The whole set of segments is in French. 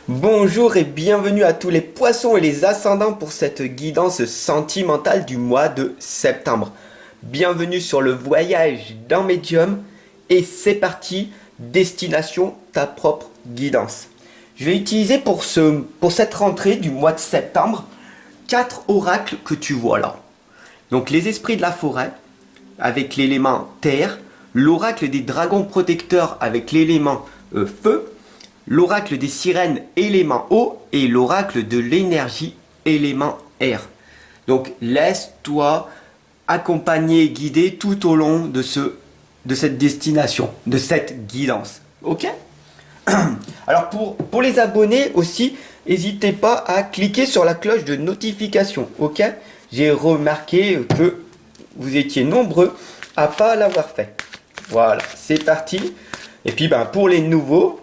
Bonjour et bienvenue à tous les poissons et les ascendants pour cette guidance sentimentale du mois de septembre. Bienvenue sur le voyage d'un médium et c'est parti, destination ta propre guidance. Je vais utiliser pour cette rentrée du mois de septembre 4 oracles que tu vois là. Donc les esprits de la forêt avec l'élément terre, l'oracle des dragons protecteurs avec l'élément feu, l'oracle des sirènes élément eau et l'oracle de l'énergie élément air. Donc laisse-toi accompagner, guider tout au long de cette destination, de cette guidance. Ok? Alors pour les abonnés aussi, n'hésitez pas à cliquer sur la cloche de notification. Ok? J'ai remarqué que vous étiez nombreux à pas l'avoir fait. Voilà, c'est parti. Et puis pour les nouveaux,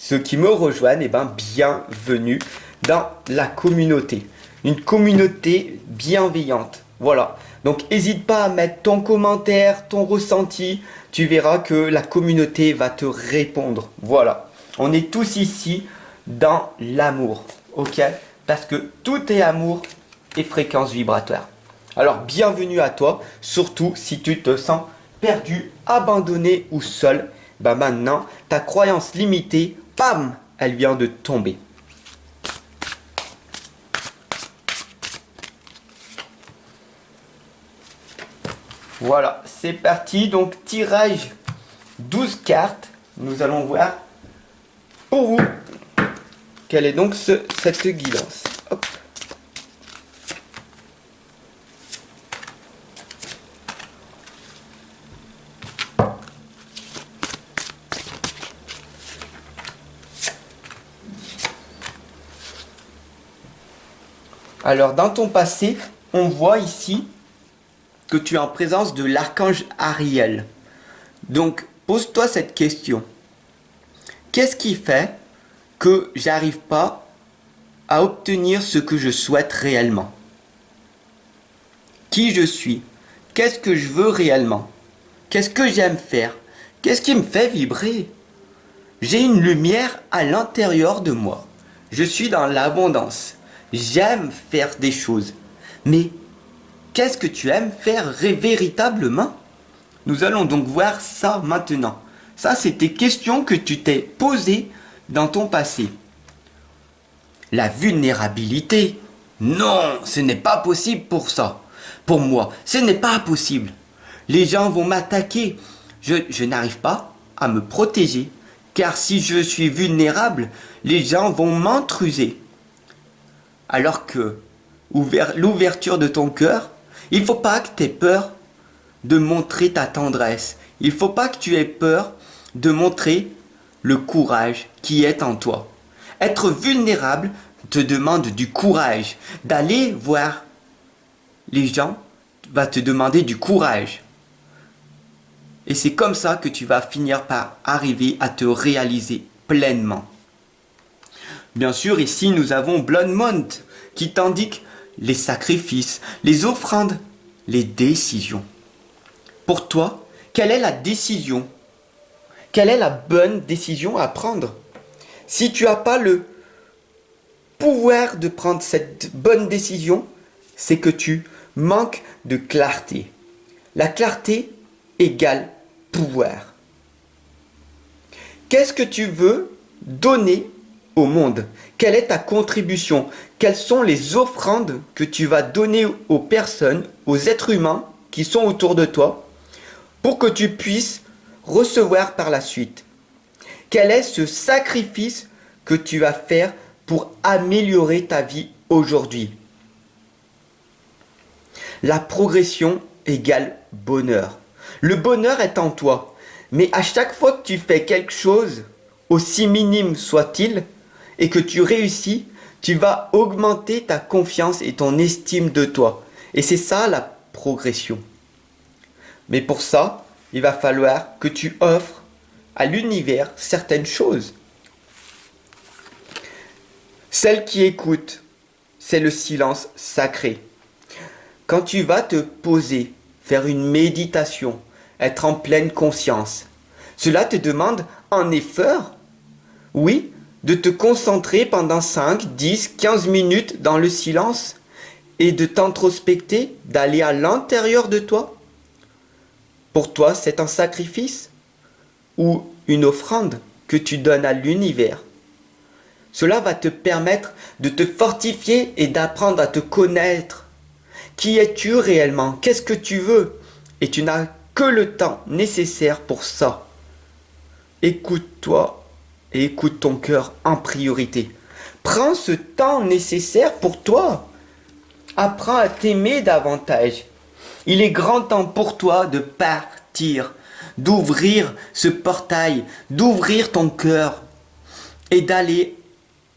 ceux qui me rejoignent, bienvenue dans la communauté. Une communauté bienveillante. Voilà. Donc n'hésite pas à mettre ton commentaire, ton ressenti. Tu verras que la communauté va te répondre. Voilà. On est tous ici dans l'amour. Ok? Parce que tout est amour et fréquence vibratoire. Alors bienvenue à toi, surtout si tu te sens perdu, abandonné ou seul. Maintenant, ta croyance limitée, bam, elle vient de tomber. Voilà, c'est parti. Donc tirage 12 cartes. Nous allons voir pour vous quelle est donc cette guidance. Hop. Alors, dans ton passé, on voit ici que tu es en présence de l'archange Ariel. Donc, pose-toi cette question. Qu'est-ce qui fait que j'arrive pas à obtenir ce que je souhaite réellement? Qui je suis? Qu'est-ce que je veux réellement? Qu'est-ce que j'aime faire? Qu'est-ce qui me fait vibrer? J'ai une lumière à l'intérieur de moi. Je suis dans l'abondance. J'aime faire des choses. Mais qu'est-ce que tu aimes faire véritablement? Nous allons donc voir ça maintenant. Ça, c'est tes questions que tu t'es posées dans ton passé. La vulnérabilité. Non, ce n'est pas possible pour ça. Pour moi, ce n'est pas possible. Les gens vont m'attaquer. Je n'arrive pas à me protéger. Car si je suis vulnérable, les gens vont m'intruser. Alors que l'ouverture de ton cœur, il ne faut pas que tu aies peur de montrer ta tendresse. Il ne faut pas que tu aies peur de montrer le courage qui est en toi. Être vulnérable te demande du courage. D'aller voir les gens va te demander du courage. Et c'est comme ça que tu vas finir par arriver à te réaliser pleinement. Bien sûr, ici, nous avons Bloodmont qui t'indique les sacrifices, les offrandes, les décisions. Pour toi, quelle est la décision? Quelle est la bonne décision à prendre? Si tu n'as pas le pouvoir de prendre cette bonne décision, c'est que tu manques de clarté. La clarté égale pouvoir. Qu'est-ce que tu veux donner au monde? Quelle est ta contribution? Quelles sont les offrandes que tu vas donner aux personnes, aux êtres humains qui sont autour de toi pour que tu puisses recevoir par la suite? Quel est ce sacrifice que tu vas faire pour améliorer ta vie aujourd'hui? La progression égale bonheur. Le bonheur est en toi, mais à chaque fois que tu fais quelque chose, aussi minime soit-il, et que tu réussis, tu vas augmenter ta confiance et ton estime de toi. Et c'est ça la progression. Mais pour ça, il va falloir que tu offres à l'univers certaines choses. Celle qui écoute, c'est le silence sacré. Quand tu vas te poser, faire une méditation, être en pleine conscience, cela te demande un effort. Oui, de te concentrer pendant 5, 10, 15 minutes dans le silence et de t'introspecter, d'aller à l'intérieur de toi? Pour toi, c'est un sacrifice ou une offrande que tu donnes à l'univers. Cela va te permettre de te fortifier et d'apprendre à te connaître. Qui es-tu réellement? Qu'est-ce que tu veux? Et tu n'as que le temps nécessaire pour ça. Écoute-toi et écoute ton cœur en priorité. Prends ce temps nécessaire pour toi. Apprends à t'aimer davantage. Il est grand temps pour toi de partir, d'ouvrir ce portail, d'ouvrir ton cœur et d'aller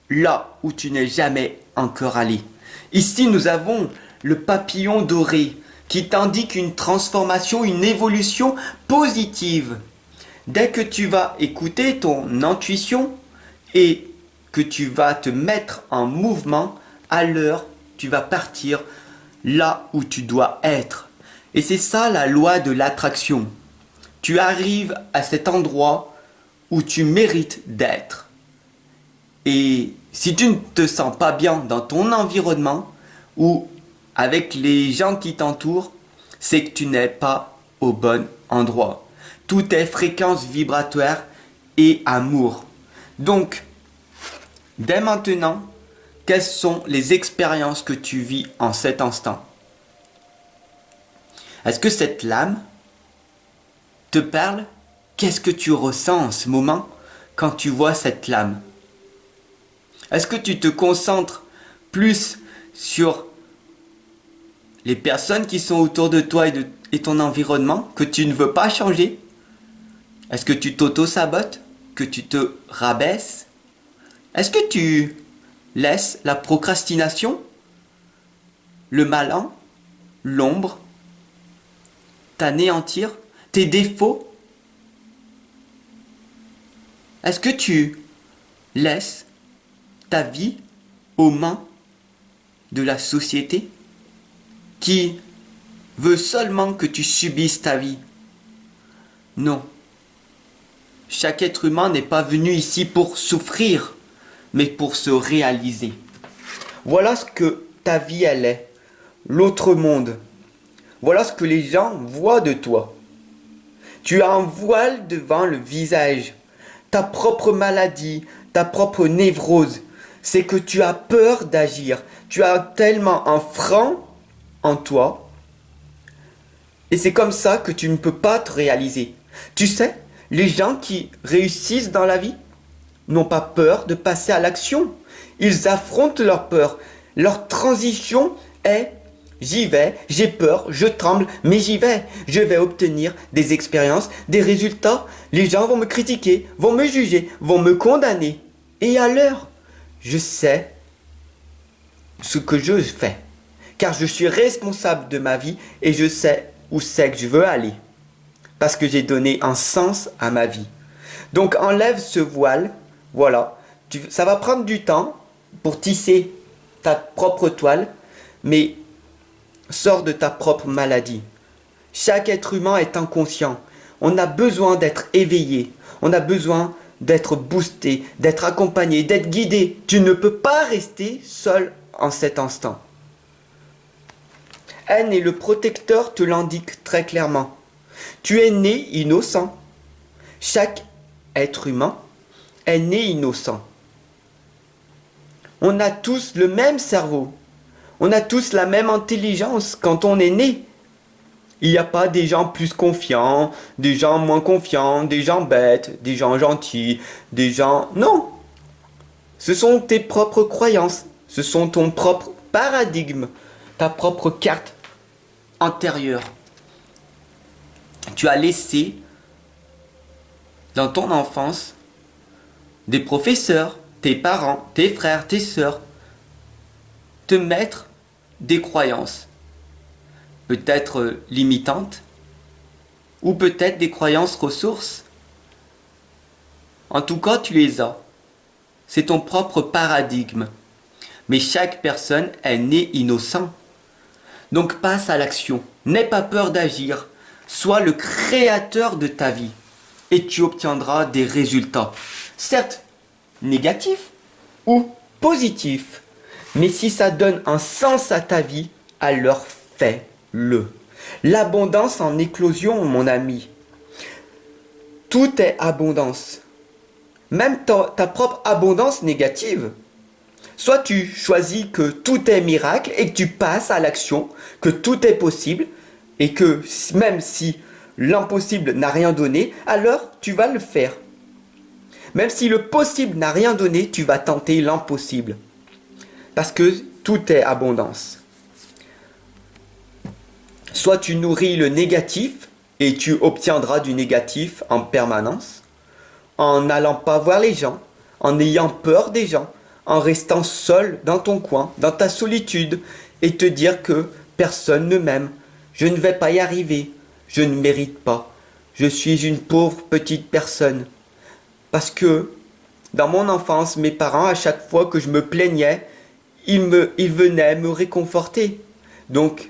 là où tu n'es jamais encore allé. Ici, nous avons le papillon doré qui t'indique une transformation, une évolution positive. Dès que tu vas écouter ton intuition et que tu vas te mettre en mouvement, alors tu vas partir là où tu dois être. Et c'est ça la loi de l'attraction. Tu arrives à cet endroit où tu mérites d'être. Et si tu ne te sens pas bien dans ton environnement ou avec les gens qui t'entourent, c'est que tu n'es pas au bon endroit. Tout est fréquence vibratoire et amour. Donc, dès maintenant, quelles sont les expériences que tu vis en cet instant? Est-ce que cette lame te parle? Qu'est-ce que tu ressens en ce moment quand tu vois cette lame? Est-ce que tu te concentres plus sur les personnes qui sont autour de toi et ton environnement que tu ne veux pas changer? Est-ce que tu t'auto-sabotes? Que tu te rabaisses? Est-ce que tu laisses la procrastination, le malin, l'ombre, t'anéantir, tes défauts? Est-ce que tu laisses ta vie aux mains de la société qui veut seulement que tu subisses ta vie? Non. Chaque être humain n'est pas venu ici pour souffrir, mais pour se réaliser. Voilà ce que ta vie elle est, l'autre monde. Voilà ce que les gens voient de toi. Tu as un voile devant le visage. Ta propre maladie, ta propre névrose, c'est que tu as peur d'agir. Tu as tellement un frein en toi. Et c'est comme ça que tu ne peux pas te réaliser. Tu sais, les gens qui réussissent dans la vie n'ont pas peur de passer à l'action. Ils affrontent leur peur. Leur transition est: j'y vais, j'ai peur, je tremble, mais j'y vais. Je vais obtenir des expériences, des résultats. Les gens vont me critiquer, vont me juger, vont me condamner. Et alors, je sais ce que je fais. Car je suis responsable de ma vie et je sais où c'est que je veux aller. Parce que j'ai donné un sens à ma vie. Donc enlève ce voile. Voilà. Ça va prendre du temps pour tisser ta propre toile. Mais sors de ta propre maladie. Chaque être humain est inconscient. On a besoin d'être éveillé. On a besoin d'être boosté, d'être accompagné, d'être guidé. Tu ne peux pas rester seul en cet instant. N et le protecteur te l'indiquent très clairement. Tu es né innocent. Chaque être humain est né innocent. On a tous le même cerveau. On a tous la même intelligence quand on est né. Il n'y a pas des gens plus confiants, des gens moins confiants, des gens bêtes, des gens gentils, des gens... Non. Ce sont tes propres croyances. Ce sont ton propre paradigme, ta propre carte antérieure. Tu as laissé dans ton enfance des professeurs, tes parents, tes frères, tes sœurs te mettre des croyances, peut-être limitantes, ou peut-être des croyances ressources. En tout cas, tu les as. C'est ton propre paradigme. Mais chaque personne est née innocent. Donc passe à l'action. N'aie pas peur d'agir. Sois le créateur de ta vie. Et tu obtiendras des résultats. Certes, négatif ou positif. Mais si ça donne un sens à ta vie, alors fais-le. L'abondance en éclosion, mon ami. Tout est abondance. Même ta propre abondance négative. Soit tu choisis que tout est miracle et que tu passes à l'action, que tout est possible et que même si l'impossible n'a rien donné, alors tu vas le faire. Même si le possible n'a rien donné, tu vas tenter l'impossible. Parce que tout est abondance. Soit tu nourris le négatif et tu obtiendras du négatif en permanence, en n'allant pas voir les gens, en ayant peur des gens, en restant seul dans ton coin, dans ta solitude, et te dire que personne ne m'aime, je ne vais pas y arriver, je ne mérite pas, je suis une pauvre petite personne. Parce que dans mon enfance, mes parents, à chaque fois que je me plaignais, ils venaient me réconforter. Donc,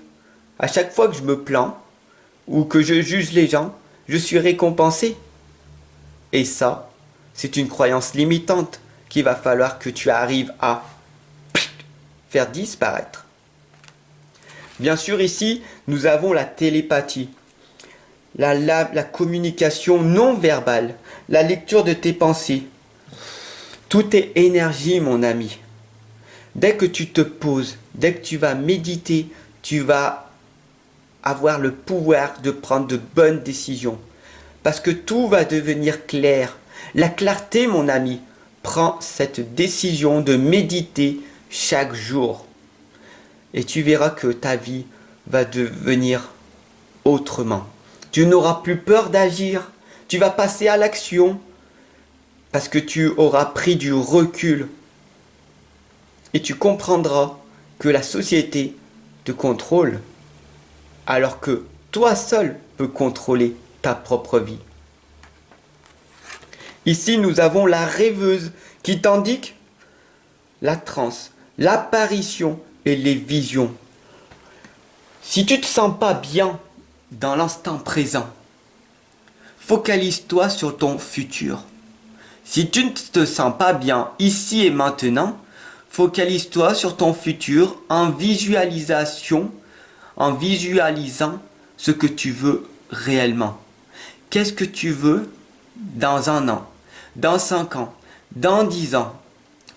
à chaque fois que je me plains ou que je juge les gens, je suis récompensé. Et ça, c'est une croyance limitante qu'il va falloir que tu arrives à faire disparaître. Bien sûr, ici, nous avons la télépathie, la communication non verbale, la lecture de tes pensées. Tout est énergie, mon ami. Dès que tu te poses, dès que tu vas méditer, tu vas avoir le pouvoir de prendre de bonnes décisions. Parce que tout va devenir clair. La clarté, mon ami, prends cette décision de méditer chaque jour. Et tu verras que ta vie va devenir autrement. Tu n'auras plus peur d'agir. Tu vas passer à l'action. Parce que tu auras pris du recul. Et tu comprendras que la société te contrôle. Alors que toi seul peux contrôler ta propre vie. Ici, nous avons la rêveuse qui t'indique la transe, l'apparition et les visions. Si tu ne te sens pas bien dans l'instant présent, focalise-toi sur ton futur. Si tu ne te sens pas bien ici et maintenant, focalise-toi sur ton futur en visualisation, en visualisant ce que tu veux réellement. Qu'est-ce que tu veux dans 1 an, dans 5 ans, dans 10 ans?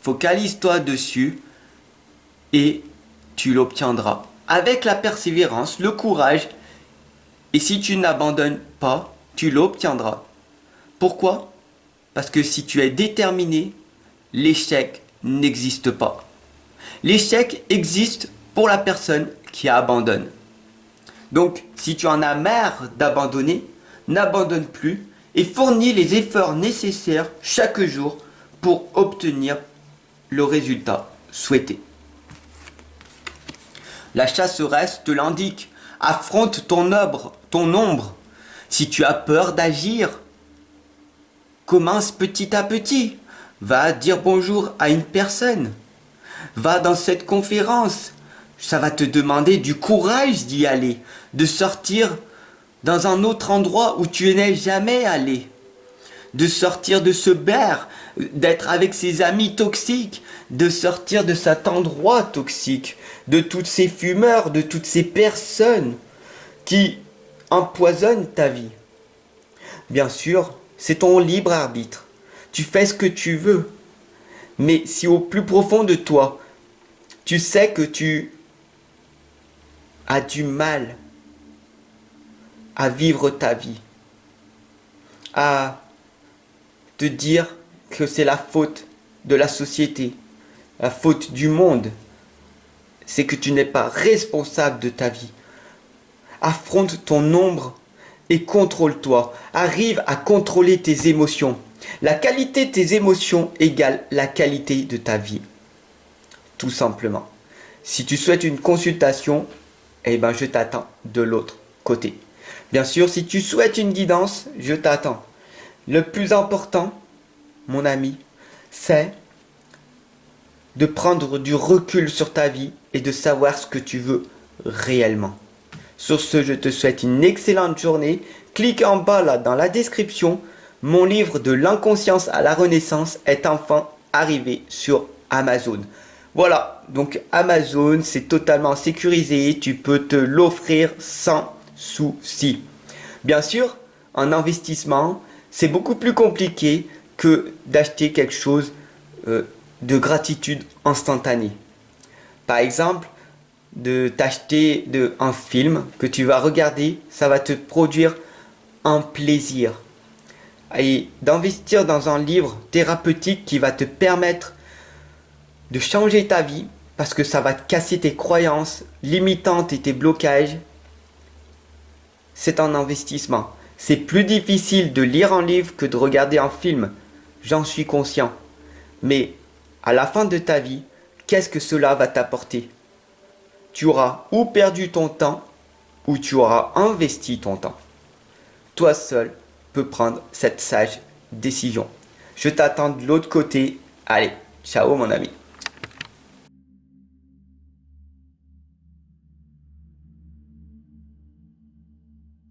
Focalise-toi dessus et tu l'obtiendras. Avec la persévérance, le courage, et si tu n'abandonnes pas, tu l'obtiendras. Pourquoi? Parce que si tu es déterminé, l'échec n'existe pas. L'échec existe pour la personne qui abandonne. Donc, si tu en as marre d'abandonner, n'abandonne plus et fournis les efforts nécessaires chaque jour pour obtenir le résultat souhaité. La chasseresse te l'indique. Affronte ton ombre. Si tu as peur d'agir, commence petit à petit. Va dire bonjour à une personne. Va dans cette conférence. Ça va te demander du courage d'y aller, de sortir dans un autre endroit où tu n'es jamais allé, de sortir de ce bar, d'être avec ses amis toxiques, de sortir de cet endroit toxique, de toutes ces fumeurs, de toutes ces personnes qui empoisonnent ta vie. Bien sûr, c'est ton libre arbitre. Tu fais ce que tu veux. Mais si au plus profond de toi, tu sais que tu as du mal à vivre ta vie, à te dire que c'est la faute de la société, la faute du monde, c'est que tu n'es pas responsable de ta vie. Affronte ton ombre et contrôle-toi. Arrive à contrôler tes émotions. La qualité de tes émotions égale la qualité de ta vie. Tout simplement. Si tu souhaites une consultation, eh ben je t'attends de l'autre côté. Bien sûr, si tu souhaites une guidance, je t'attends. Le plus important, mon ami, c'est de prendre du recul sur ta vie et de savoir ce que tu veux réellement. Sur ce, je te souhaite une excellente journée. Clique en bas là dans la description. Mon livre de l'inconscience à la renaissance est enfin arriver sur Amazon. Voilà, donc Amazon, c'est totalement sécurisé, tu peux te l'offrir sans souci. Bien sûr, en investissement, c'est beaucoup plus compliqué que d'acheter quelque chose de gratitude instantanée. Par exemple, de t'acheter un film que tu vas regarder, ça va te produire un plaisir. Et d'investir dans un livre thérapeutique qui va te permettre de changer ta vie, parce que ça va te casser tes croyances limitantes et tes blocages, c'est un investissement. C'est plus difficile de lire un livre que de regarder un film, j'en suis conscient. Mais à la fin de ta vie, qu'est-ce que cela va t'apporter? Tu auras ou perdu ton temps, ou tu auras investi ton temps. Toi seul peux prendre cette sage décision. Je t'attends de l'autre côté. Allez, ciao mon ami.